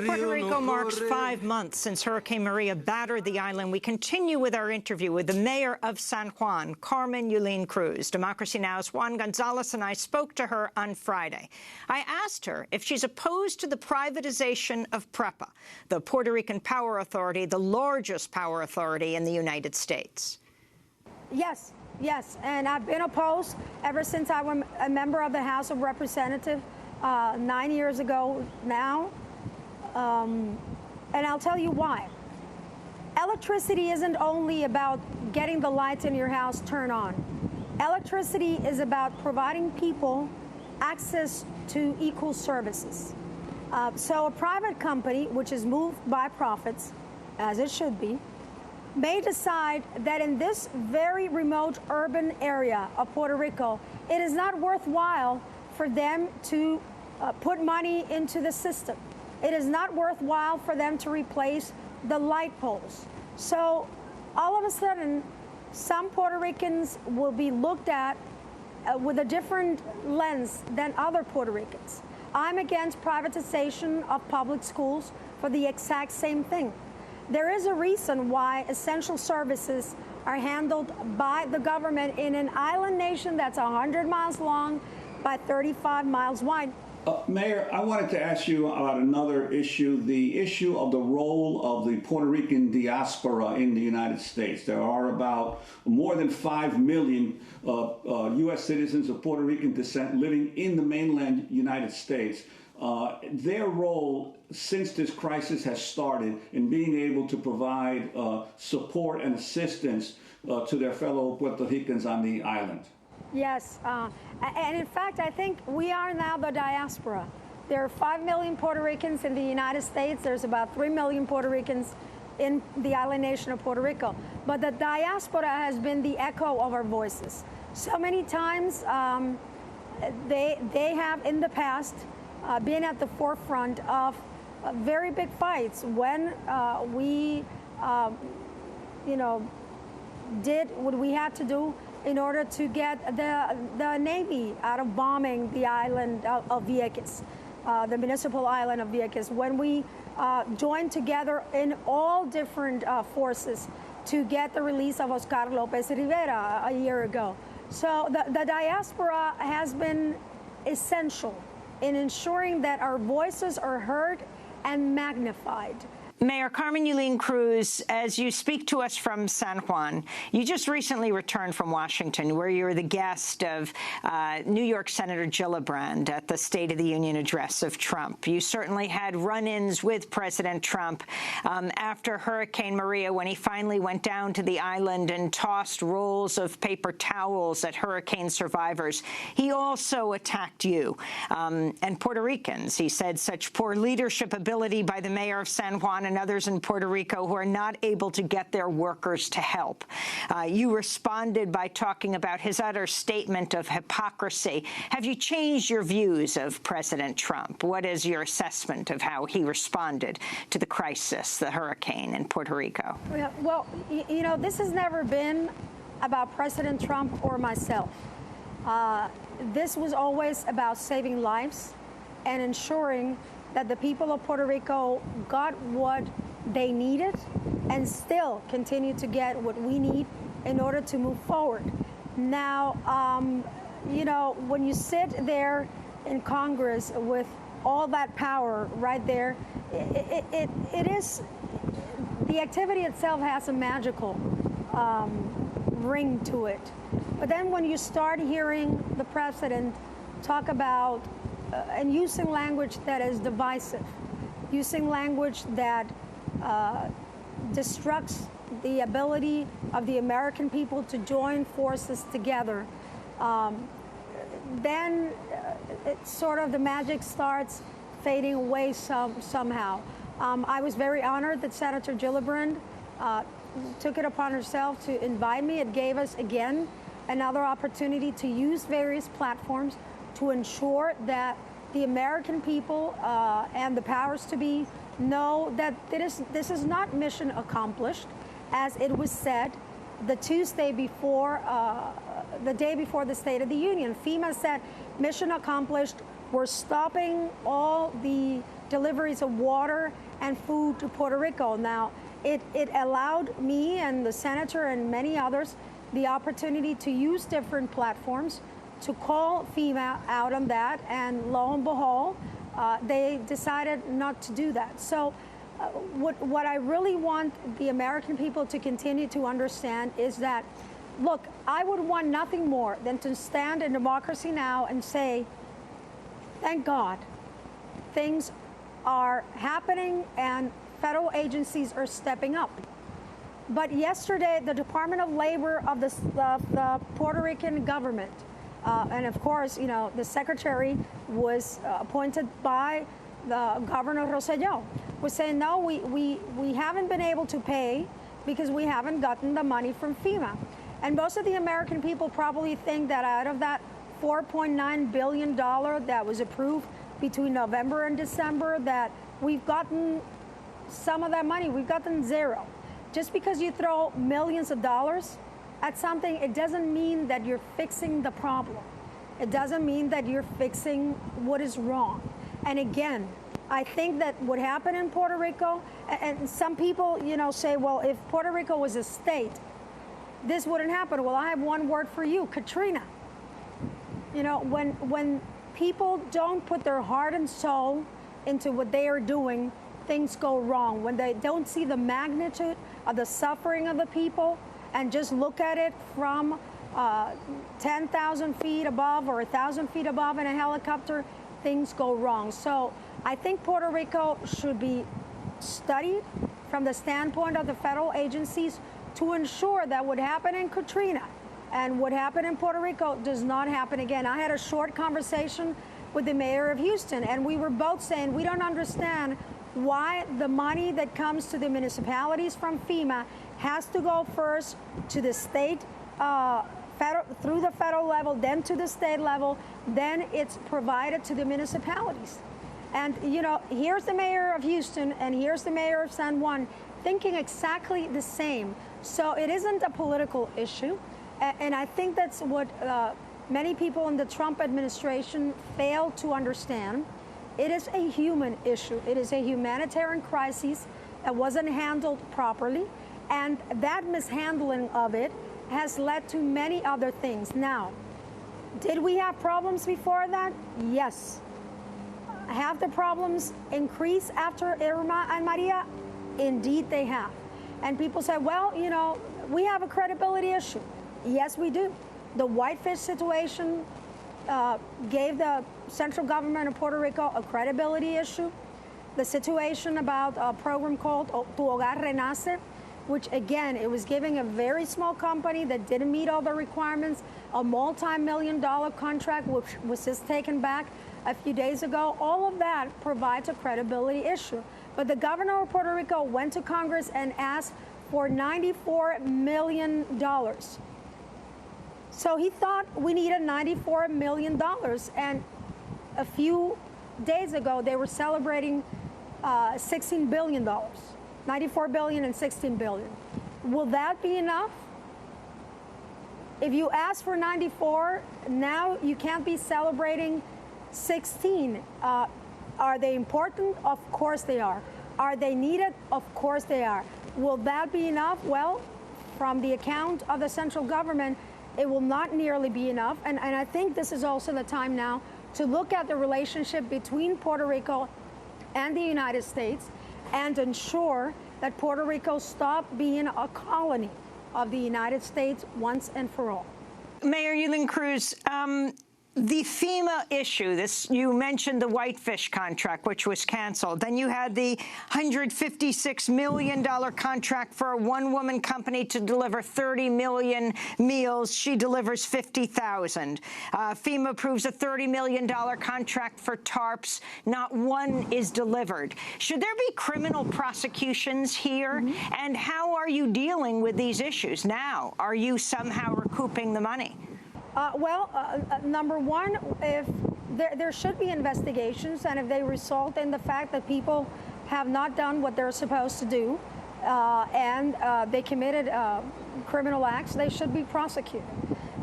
Puerto Rico marks 5 months since Hurricane Maria battered the island. We continue with our interview with the mayor of San Juan, Carmen Yulín Cruz. Democracy Now!'s Juan Gonzalez and I spoke to her on Friday. I asked her if she's opposed to the privatization of PREPA, the Puerto Rican Power Authority, the largest power authority in the United States. Yes, and I've been opposed ever since I was a member of the House of Representatives 9 years ago now. And I'll tell you why. Electricity isn't only about getting the lights in your house turned on. Electricity is about providing people access to equal services. So a private company, which is moved by profits, as it should be, may decide that in this very remote urban area of Puerto Rico, it is not worthwhile for them to put money into the system. It is not worthwhile for them to replace the light poles. So all of a sudden, some Puerto Ricans will be looked at with a different lens than other Puerto Ricans. I'm against privatization of public schools for the exact same thing. There is a reason why essential services are handled by the government in an island nation that's 100 miles long by 35 miles wide. Mayor, I wanted to ask you about another issue, the issue of the role of the Puerto Rican diaspora in the United States. There are about more than 5 million U.S. citizens of Puerto Rican descent living in the mainland United States. Their role since this crisis has started in being able to provide support and assistance to their fellow Puerto Ricans on the island. Yes, and in fact, I think we are now the diaspora. There are 5 million Puerto Ricans in the United States. There's about 3 million Puerto Ricans in the island nation of Puerto Rico. But the diaspora has been the echo of our voices. So many times they have in the past been at the forefront of very big fights when we, did what we had to do in order to get the Navy out of bombing the island of Vieques, the municipal island of Vieques, when we joined together in all different forces to get the release of Oscar Lopez Rivera a year ago. So the diaspora has been essential in ensuring that our voices are heard and magnified. Mayor Carmen Yulín Cruz, as you speak to us from San Juan, you just recently returned from Washington, where you were the guest of New York Senator Gillibrand at the State of the Union address of Trump. You certainly had run-ins with President Trump after Hurricane Maria, when he finally went down to the island and tossed rolls of paper towels at hurricane survivors. He also attacked you and Puerto Ricans. He said such poor leadership ability by the mayor of San Juan and others in Puerto Rico who are not able to get their workers to help. You responded by talking about his utter statement of hypocrisy. Have you changed your views of President Trump? What is your assessment of how he responded to the crisis, the hurricane in Puerto Rico? Well, this has never been about President Trump or myself. This was always about saving lives and ensuring that the people of Puerto Rico got what they needed and still continue to get what we need in order to move forward. Now, when you sit there in Congress with all that power right there, it is, the activity itself has a magical ring to it. But then when you start hearing the president talk about and using language that is divisive, using language that destructs the ability of the American people to join forces together, then sort of the magic starts fading away somehow. I was very honored that Senator Gillibrand took it upon herself to invite me. It gave us, again, another opportunity to use various platforms to ensure that the American people and the powers to be know that this is not mission accomplished, as it was said the Tuesday before, the day before the State of the Union. FEMA said, mission accomplished. We're stopping all the deliveries of water and food to Puerto Rico. Now, it allowed me and the senator and many others the opportunity to use different platforms to call FEMA out on that, and lo and behold, they decided not to do that. So what I really want the American people to continue to understand is that, look, I would want nothing more than to stand in Democracy Now! And say, thank God, things are happening and federal agencies are stepping up. But yesterday, the Department of Labor of the Puerto Rican government, and of course, you know, the secretary was appointed by the Governor Rosselló, was saying, no, we haven't been able to pay because we haven't gotten the money from FEMA. And most of the American people probably think that out of that $4.9 billion that was approved between November and December, that we've gotten some of that money. We've gotten zero. Just because you throw millions of dollars at something, it doesn't mean that you're fixing the problem. It doesn't mean that you're fixing what is wrong. And again, I think that what happened in Puerto Rico, and some people, you know, say, well, if Puerto Rico was a state, this wouldn't happen. Well, I have one word for you, Katrina. You know, when people don't put their heart and soul into what they are doing, things go wrong. When they don't see the magnitude of the suffering of the people and just look at it from 10,000 feet above or 1,000 feet above in a helicopter, things go wrong. So I think Puerto Rico should be studied from the standpoint of the federal agencies to ensure that what happened in Katrina and what happened in Puerto Rico does not happen again. I had a short conversation with the mayor of Houston, and we were both saying we don't understand why the money that comes to the municipalities from FEMA has to go first to the state, through the federal level, then to the state level, then it's provided to the municipalities. And, you know, here's the mayor of Houston and here's the mayor of San Juan thinking exactly the same. So it isn't a political issue. And I think that's what many people in the Trump administration fail to understand. It is a human issue. It is a humanitarian crisis that wasn't handled properly. And that mishandling of it has led to many other things. Now, did we have problems before that? Yes. Have the problems increased after Irma and Maria? Indeed, they have. And people say, well, you know, we have a credibility issue. Yes, we do. The whitefish situation gave the central government of Puerto Rico a credibility issue. The situation about a program called Tu Hogar Renace, which again, it was giving a very small company that didn't meet all the requirements a multi-million-dollar contract, which was just taken back a few days ago. All of that provides a credibility issue. But the governor of Puerto Rico went to Congress and asked for $94 million. So he thought we needed $94 million. And a few days ago, they were celebrating $16 billion. $94 billion and $16 billion. Will that be enough? If you ask for 94, now you can't be celebrating 16. Are they important? Of course they are. Are they needed? Of course they are. Will that be enough? Well, from the account of the central government, it will not nearly be enough. And I think this is also the time now to look at the relationship between Puerto Rico and the United States and ensure that Puerto Rico stop being a colony of the United States once and for all. Mayor Yulín Cruz, the FEMA issue, you mentioned the whitefish contract, which was canceled. Then you had the $156 million contract for a one-woman company to deliver 30 million meals. She delivers 50,000. FEMA approves a $30 million contract for tarps. Not one is delivered. Should there be criminal prosecutions here? Mm-hmm. And how are you dealing with these issues now? Are you somehow recouping the money? Number one, if there should be investigations, and if they result in the fact that people have not done what they're supposed to do, and they committed criminal acts, they should be prosecuted.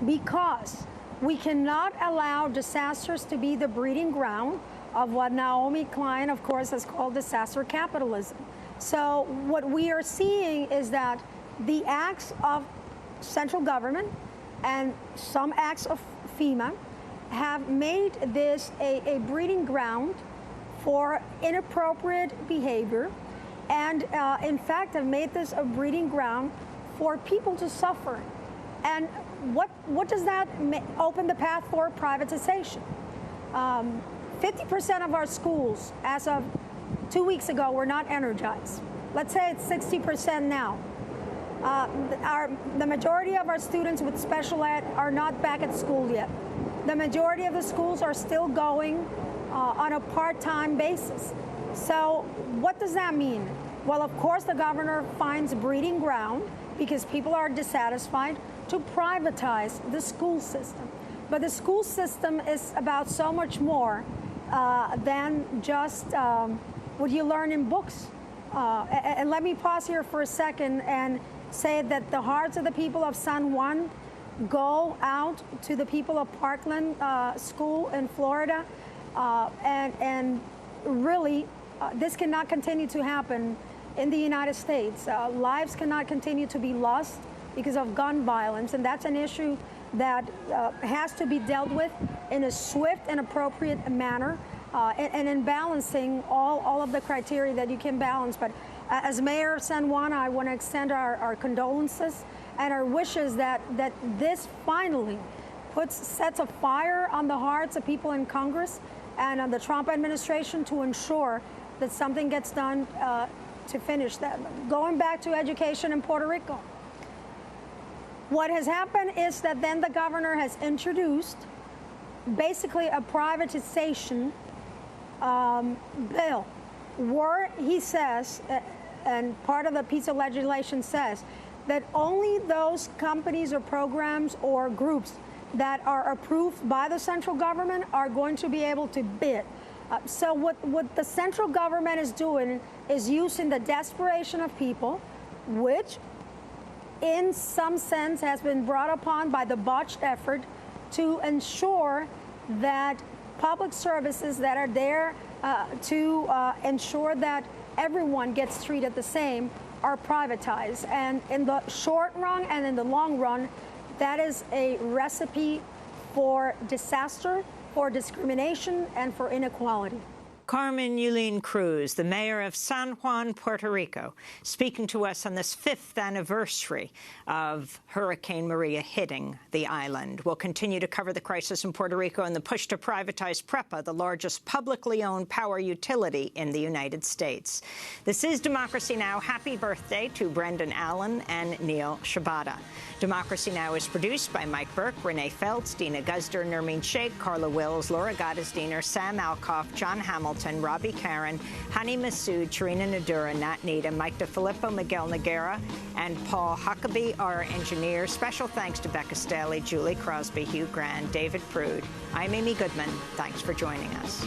Because we cannot allow disasters to be the breeding ground of what Naomi Klein, of course, has called disaster capitalism. So what we are seeing is that the acts of central government and some acts of FEMA have made this a breeding ground for inappropriate behavior, and in fact have made this a breeding ground for people to suffer. And what does that open the path for? Privatization. 50% of our schools, as of 2 weeks ago, were not energized. Let's say it's 60% now. The majority of our students with special ed are not back at school yet. The majority of the schools are still going on a part-time basis. So what does that mean? Well, of course, the governor finds breeding ground because people are dissatisfied to privatize the school system. But the school system is about so much more than just what you learn in books. And let me pause here for a second and say that the hearts of the people of San Juan go out to the people of Parkland School in Florida. And really, this cannot continue to happen in the United States. Lives cannot continue to be lost because of gun violence, and that's an issue that has to be dealt with in a swift and appropriate manner, and in balancing all of the criteria that you can balance. But as mayor of San Juan, I want to extend our condolences and our wishes that this finally sets a fire on the hearts of people in Congress and on the Trump administration to ensure that something gets done to finish that. Going back to education in Puerto Rico, what has happened is that then the governor has introduced basically a privatization bill where he says, and part of the piece of legislation says, that only those companies or programs or groups that are approved by the central government are going to be able to bid. So what the central government is doing is using the desperation of people, which in some sense has been brought upon by the botched effort to ensure that public services that are there to ensure that everyone gets treated the same are privatized. And in the short run and in the long run, that is a recipe for disaster, for discrimination, and for inequality. Carmen Yulín Cruz, the mayor of San Juan, Puerto Rico, speaking to us on this 5th anniversary of Hurricane Maria hitting the island. We'll continue to cover the crisis in Puerto Rico and the push to privatize PREPA, the largest publicly owned power utility in the United States. This is Democracy Now! Happy birthday to Brendan Allen and Neil Shibata. Democracy Now! Is produced by Mike Burke, Renee Feltz, Dina Guzder, Nermeen Sheikh, Carla Wills, Laura Gottesdiener, Sam Alcoff, John Hamilton, Robbie Karen, Hani Massoud, Charina Nadura, Nat Nita, Mike DeFilippo, Miguel Noguera, and Paul Huckabee, our engineer. Special thanks to Becca Staley, Julie Crosby, Hugh Grand, David Prude. I'm Amy Goodman. Thanks for joining us.